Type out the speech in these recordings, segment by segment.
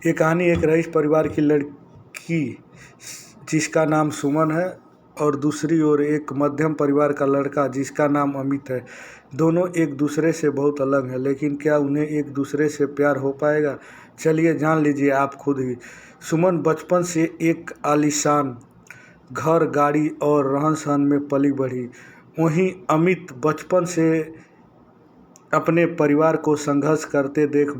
ये कहानी एक रईस परिवार की लड़की जिसका नाम सुमन है और दूसरी ओर एक मध्यम परिवार का लड़का जिसका नाम अमित है। दोनों एक दूसरे से बहुत अलग हैं, लेकिन क्या उन्हें एक दूसरे से प्यार हो पाएगा? चलिए जान लीजिए आप खुद ही। सुमन बचपन से एक आलीशान घर, गाड़ी और रहन-सहन में पली बढ़ी। वहीं अमित बचपन से अपने परिवार को संघर्ष करते देख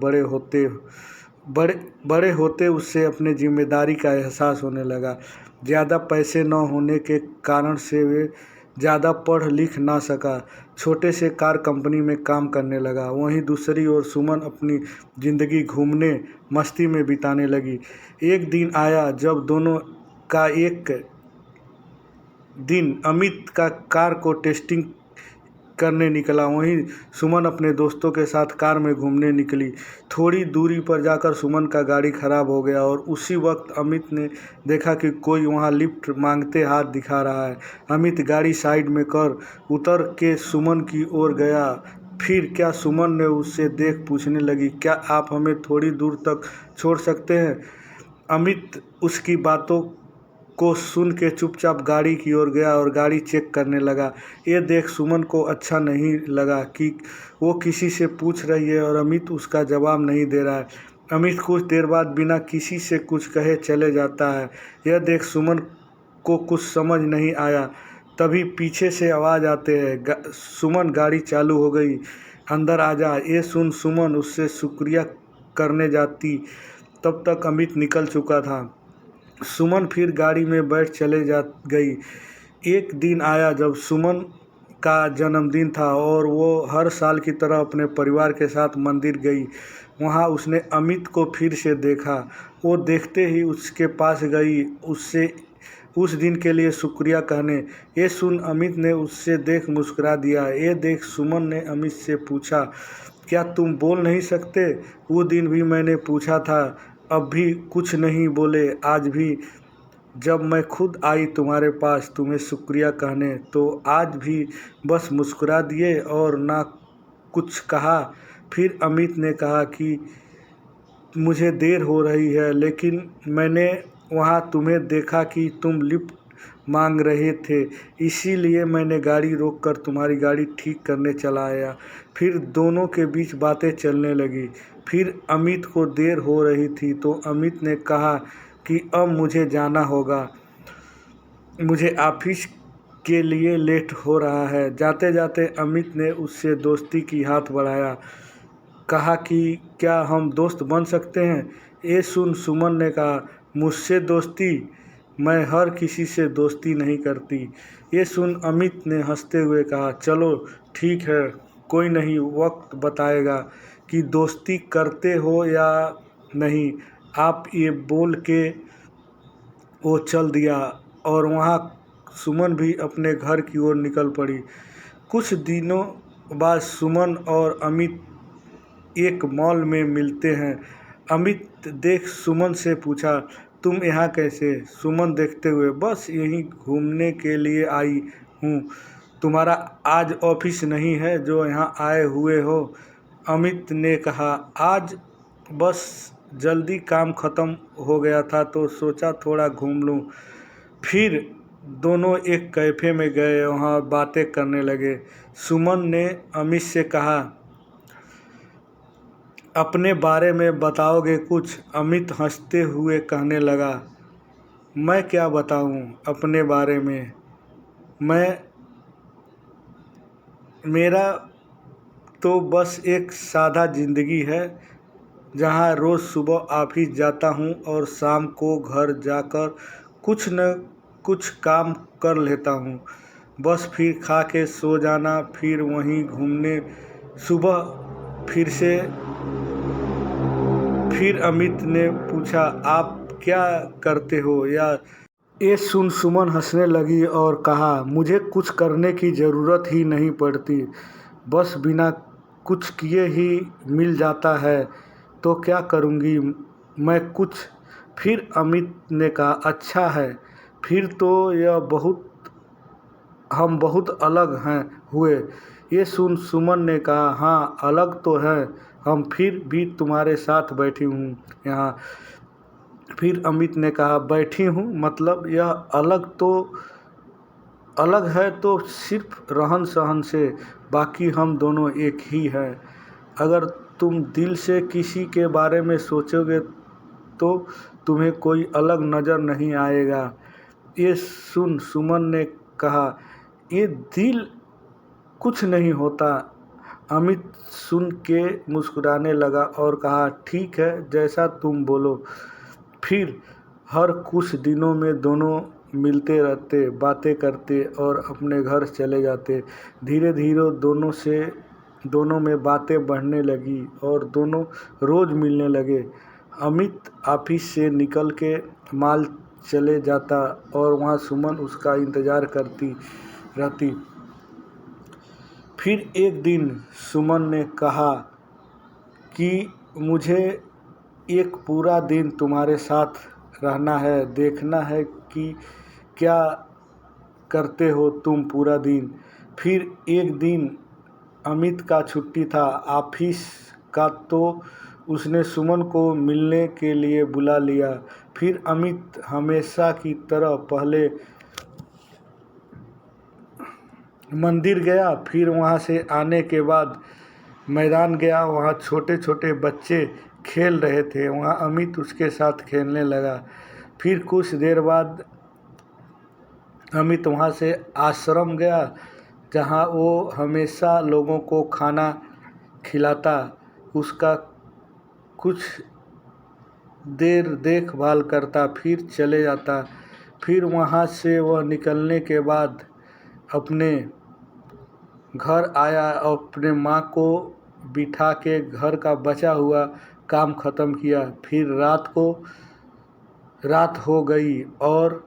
बड़े होते उससे अपने जिम्मेदारी का एहसास होने लगा। ज़्यादा पैसे न होने के कारण से वे ज़्यादा पढ़ लिख ना सका। छोटे से कार कंपनी में काम करने लगा। वहीं दूसरी ओर सुमन अपनी ज़िंदगी घूमने मस्ती में बिताने लगी। एक दिन आया जब दोनों का एक दिन अमित का कार को टेस्टिंग करने निकला। वहीं सुमन अपने दोस्तों के साथ कार में घूमने निकली। थोड़ी दूरी पर जाकर सुमन का गाड़ी खराब हो गया और उसी वक्त अमित ने देखा कि कोई वहां लिफ्ट मांगते हाथ दिखा रहा है। अमित गाड़ी साइड में कर उतर के सुमन की ओर गया। फिर क्या सुमन ने उससे देख पूछने लगी, क्या आप हमें थोड़ी दूर तक छोड़ सकते हैं? अमित उसकी बातों को सुन के चुपचाप गाड़ी की ओर गया और गाड़ी चेक करने लगा। ये देख सुमन को अच्छा नहीं लगा कि वो किसी से पूछ रही है और अमित उसका जवाब नहीं दे रहा है। अमित कुछ देर बाद बिना किसी से कुछ कहे चले जाता है। यह देख सुमन को कुछ समझ नहीं आया। तभी पीछे से आवाज़ आते हैं, सुमन गाड़ी चालू हो गई, अंदर आ जा। ये सुन सुमन उससे शुक्रिया करने जाती, तब तक अमित निकल चुका था। सुमन फिर गाड़ी में बैठ चले जा गई। एक दिन आया जब सुमन का जन्मदिन था और वो हर साल की तरह अपने परिवार के साथ मंदिर गई। वहाँ उसने अमित को फिर से देखा। वो देखते ही उसके पास गई, उससे उस दिन के लिए शुक्रिया कहने। ये सुन अमित ने उससे देख मुस्कुरा दिया। ये देख सुमन ने अमित से पूछा, क्या तुम बोल नहीं सकते? वो दिन भी मैंने पूछा था, अब भी कुछ नहीं बोले। आज भी जब मैं खुद आई तुम्हारे पास तुम्हें शुक्रिया कहने, तो आज भी बस मुस्कुरा दिए और ना कुछ कहा। फिर अमित ने कहा कि मुझे देर हो रही है, लेकिन मैंने वहाँ तुम्हें देखा कि तुम लिफ्ट मांग रहे थे, इसीलिए मैंने गाड़ी रोककर तुम्हारी गाड़ी ठीक करने चला आया। फिर दोनों के बीच बातें चलने लगी। फिर अमित को देर हो रही थी तो अमित ने कहा कि अब मुझे जाना होगा, मुझे ऑफिस के लिए लेट हो रहा है। जाते जाते अमित ने उससे दोस्ती की हाथ बढ़ाया, कहा कि क्या हम दोस्त बन सकते हैं? ये सुन सुमन ने कहा, मुझसे दोस्ती? मैं हर किसी से दोस्ती नहीं करती। ये सुन अमित ने हंसते हुए कहा, चलो ठीक है, कोई नहीं, वक्त बताएगा कि दोस्ती करते हो या नहीं। आप ये बोल के वो चल दिया और वहाँ सुमन भी अपने घर की ओर निकल पड़ी। कुछ दिनों बाद सुमन और अमित एक मॉल में मिलते हैं। अमित देख सुमन से पूछा, तुम यहाँ कैसे? सुमन देखते हुए, बस यहीं घूमने के लिए आई हूँ। तुम्हारा आज ऑफिस नहीं है जो यहाँ आए हुए हो? अमित ने कहा, आज बस जल्दी काम ख़त्म हो गया था तो सोचा थोड़ा घूम लूँ। फिर दोनों एक कैफ़े में गए, वहाँ बातें करने लगे। सुमन ने अमित से कहा, अपने बारे में बताओगे कुछ? अमित हंसते हुए कहने लगा, मैं क्या बताऊं अपने बारे में? मेरा तो बस एक सादा ज़िंदगी है, जहां रोज़ सुबह ऑफिस जाता हूं और शाम को घर जाकर कुछ न कुछ काम कर लेता हूं। बस फिर खा के सो जाना, फिर वहीं घूमने। सुबह फिर से। फिर अमित ने पूछा, आप क्या करते हो यार? ये सुन सुमन हंसने लगी और कहा, मुझे कुछ करने की ज़रूरत ही नहीं पड़ती, बस बिना कुछ किए ही मिल जाता है, तो क्या करूँगी मैं कुछ? फिर अमित ने कहा, अच्छा है, फिर तो हम बहुत अलग हैं हुए। ये सुन सुमन ने कहा, हाँ अलग तो है, हम फिर भी तुम्हारे साथ बैठी हूँ यहाँ। फिर अमित ने कहा, बैठी हूँ मतलब यह अलग है तो सिर्फ रहन सहन से, बाकी हम दोनों एक ही हैं। अगर तुम दिल से किसी के बारे में सोचोगे तो तुम्हें कोई अलग नज़र नहीं आएगा। ये सुन सुमन ने कहा, ये दिल कुछ नहीं होता। अमित सुन के मुस्कुराने लगा और कहा, ठीक है, जैसा तुम बोलो। फिर हर कुछ दिनों में दोनों मिलते रहते, बातें करते और अपने घर चले जाते। धीरे धीरे दोनों में बातें बढ़ने लगी और दोनों रोज़ मिलने लगे। अमित ऑफिस से निकल के माल चले जाता और वहाँ सुमन उसका इंतज़ार करती रहती। फिर एक दिन सुमन ने कहा कि मुझे एक पूरा दिन तुम्हारे साथ रहना है, देखना है कि क्या करते हो तुम पूरा दिन। फिर एक दिन अमित का छुट्टी था ऑफिस का, तो उसने सुमन को मिलने के लिए बुला लिया। फिर अमित हमेशा की तरह पहले मंदिर गया, फिर वहाँ से आने के बाद मैदान गया। वहाँ छोटे छोटे बच्चे खेल रहे थे, वहाँ अमित उसके साथ खेलने लगा। फिर कुछ देर बाद अमित वहाँ से आश्रम गया, जहाँ वो हमेशा लोगों को खाना खिलाता, उसका कुछ देर देखभाल करता, फिर चले जाता। फिर वहाँ से वह निकलने के बाद अपने घर आया और अपने माँ को बिठा के घर का बचा हुआ काम ख़त्म किया। फिर रात हो गई और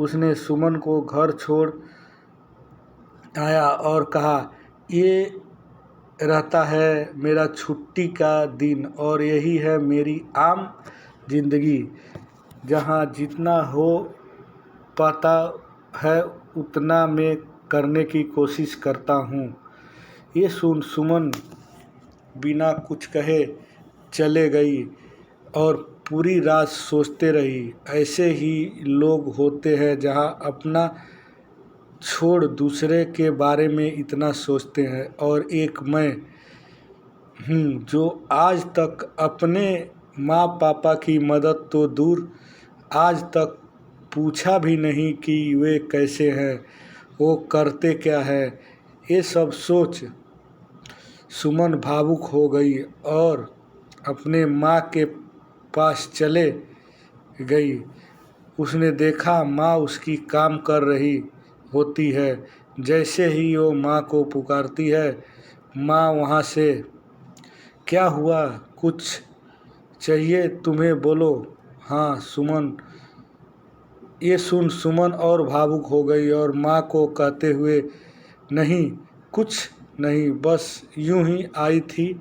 उसने सुमन को घर छोड़ आया और कहा, ये रहता है मेरा छुट्टी का दिन और यही है मेरी आम जिंदगी, जहाँ जितना हो पाता है उतना मैं करने की कोशिश करता हूँ। ये सुन सुमन बिना कुछ कहे चले गई और पूरी रात सोचते रही। ऐसे ही लोग होते हैं जहाँ अपना छोड़ दूसरे के बारे में इतना सोचते हैं। और एक मैं जो आज तक अपने माँ पापा की मदद तो दूर, आज तक पूछा भी नहीं कि वे कैसे हैं, वो करते क्या है। ये सब सोच सुमन भावुक हो गई और अपने माँ के पास चले गई। उसने देखा माँ उसकी काम कर रही होती है। जैसे ही वो माँ को पुकारती है, माँ वहाँ से, क्या हुआ, कुछ चाहिए तुम्हें, बोलो। हाँ सुमन। ये सुन सुमन और भावुक हो गई और माँ को कहते हुए, नहीं कुछ नहीं, बस यूं ही आई थी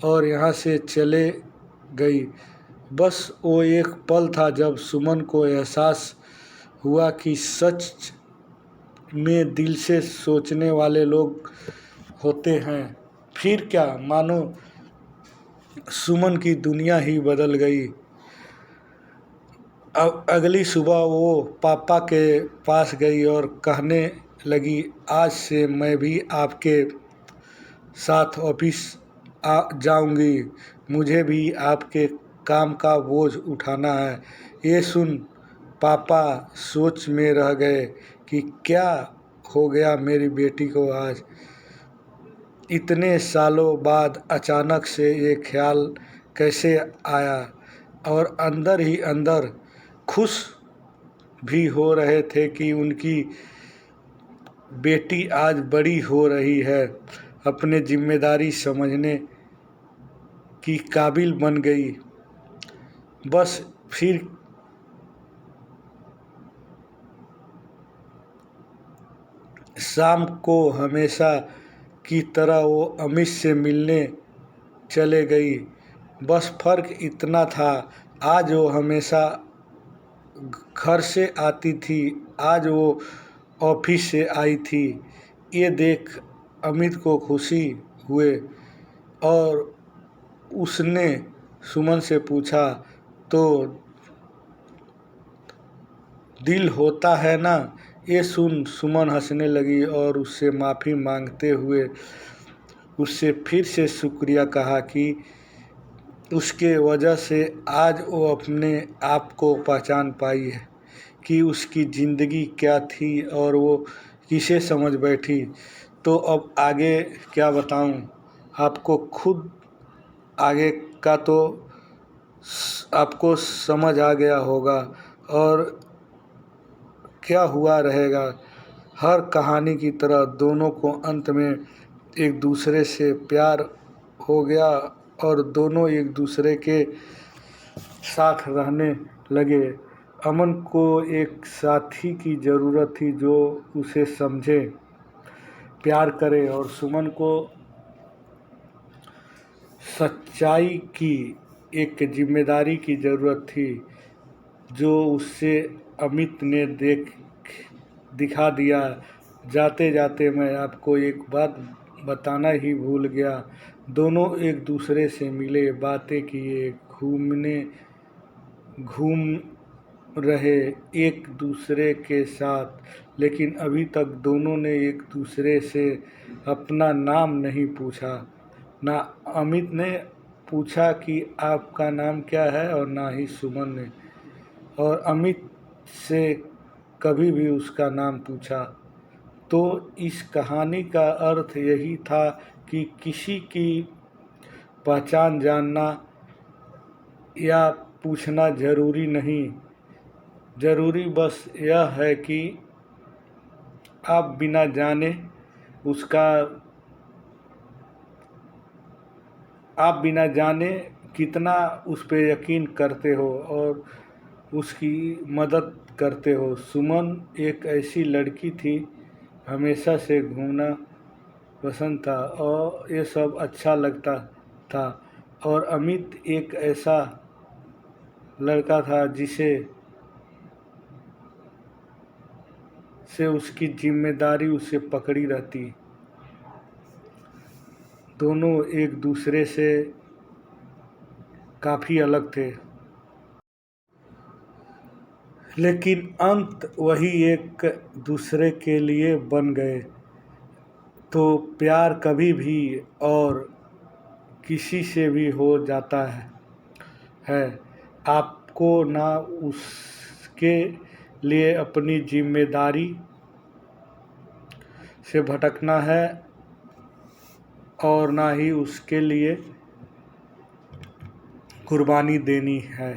और यहाँ से चले गई। बस वो एक पल था जब सुमन को एहसास हुआ कि सच में दिल से सोचने वाले लोग होते हैं। फिर क्या मानो सुमन की दुनिया ही बदल गई। अगली सुबह वो पापा के पास गई और कहने लगी, आज से मैं भी आपके साथ ऑफिस जाऊंगी, मुझे भी आपके काम का बोझ उठाना है। ये सुन पापा सोच में रह गए कि क्या हो गया मेरी बेटी को आज। इतने सालों बाद अचानक से ये ख्याल कैसे आया, और अंदर ही अंदर खुश भी हो रहे थे कि उनकी बेटी आज बड़ी हो रही है, अपने जिम्मेदारी समझने की काबिल बन गई। बस फिर शाम को हमेशा की तरह वो अमित से मिलने चले गई। बस फ़र्क इतना था, आज वो हमेशा घर से आती थी, आज वो ऑफिस से आई थी। ये देख अमित को खुशी हुए और उसने सुमन से पूछा, तो दिल होता है ना। ये सुन सुमन हंसने लगी और उससे माफ़ी मांगते हुए उससे फिर से शुक्रिया कहा कि उसके वजह से आज वो अपने आप को पहचान पाई है कि उसकी ज़िंदगी क्या थी और वो किसे समझ बैठी। तो अब आगे क्या बताऊं, आपको खुद आगे का तो आपको समझ आ गया होगा और क्या हुआ रहेगा। हर कहानी की तरह दोनों को अंत में एक दूसरे से प्यार हो गया और दोनों एक दूसरे के साथ रहने लगे। अमन को एक साथी की ज़रूरत थी जो उसे समझे, प्यार करे, और सुमन को सच्चाई की एक जिम्मेदारी की ज़रूरत थी जो उससे अमित ने दिखा दिया। जाते जाते मैं आपको एक बात बताना ही भूल गया। दोनों एक दूसरे से मिले, बातें किए, घूम रहे एक दूसरे के साथ, लेकिन अभी तक दोनों ने एक दूसरे से अपना नाम नहीं पूछा। ना अमित ने पूछा कि आपका नाम क्या है और ना ही सुमन ने और अमित से कभी भी उसका नाम पूछा। तो इस कहानी का अर्थ यही था कि किसी की पहचान जानना या पूछना ज़रूरी नहीं, ज़रूरी बस यह है कि आप बिना जाने उसका आप बिना जाने कितना उस पर यकीन करते हो और उसकी मदद करते हो। सुमन एक ऐसी लड़की थी, हमेशा से घूमना पसंद था और ये सब अच्छा लगता था। और अमित एक ऐसा लड़का था जिसे उसकी जिम्मेदारी उसे पकड़ी रहती। दोनों एक दूसरे से काफ़ी अलग थे, लेकिन अंत वही एक दूसरे के लिए बन गए। तो प्यार कभी भी और किसी से भी हो जाता है। आपको ना उसके लिए अपनी जिम्मेदारी से भटकना है और ना ही उसके लिए कुर्बानी देनी है।